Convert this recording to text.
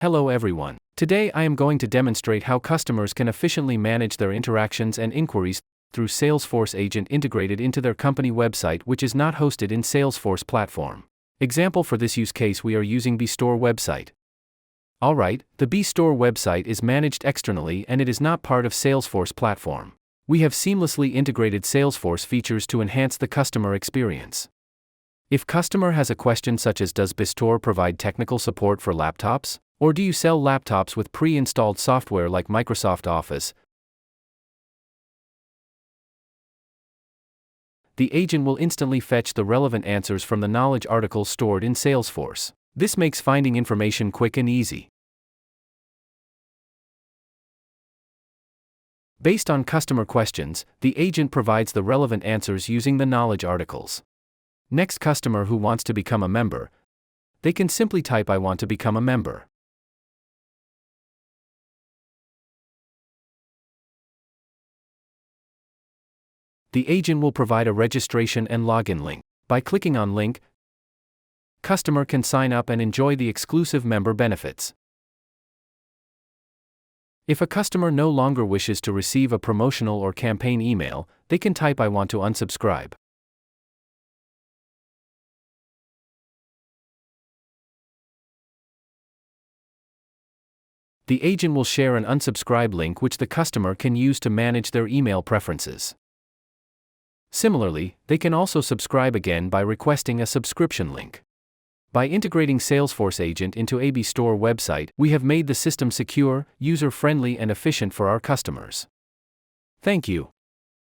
Hello everyone. Today I am going to demonstrate how customers can efficiently manage their interactions and inquiries through Salesforce Agent integrated into their company website, which is not hosted in Salesforce platform. Example: for this use case we are using B-Store website. Alright, the B-Store website is managed externally and it is not part of Salesforce platform. We have seamlessly integrated Salesforce features to enhance the customer experience. If customer has a question such as, does B-Store provide technical support for laptops? Or do you sell laptops with pre-installed software like Microsoft Office? The agent will instantly fetch the relevant answers from the knowledge articles stored in Salesforce. This makes finding information quick and easy. Based on customer questions, the agent provides the relevant answers using the knowledge articles. Next, customer who wants to become a member, they can simply type, "I want to become a member." The agent will provide a registration and login link. By clicking on link, customer can sign up and enjoy the exclusive member benefits. If a customer no longer wishes to receive a promotional or campaign email, they can type, "I want to unsubscribe." The agent will share an unsubscribe link which the customer can use to manage their email preferences. Similarly, they can also subscribe again by requesting a subscription link. By integrating Salesforce Agent into a B-Store website, we have made the system secure, user-friendly and efficient for our customers. Thank you.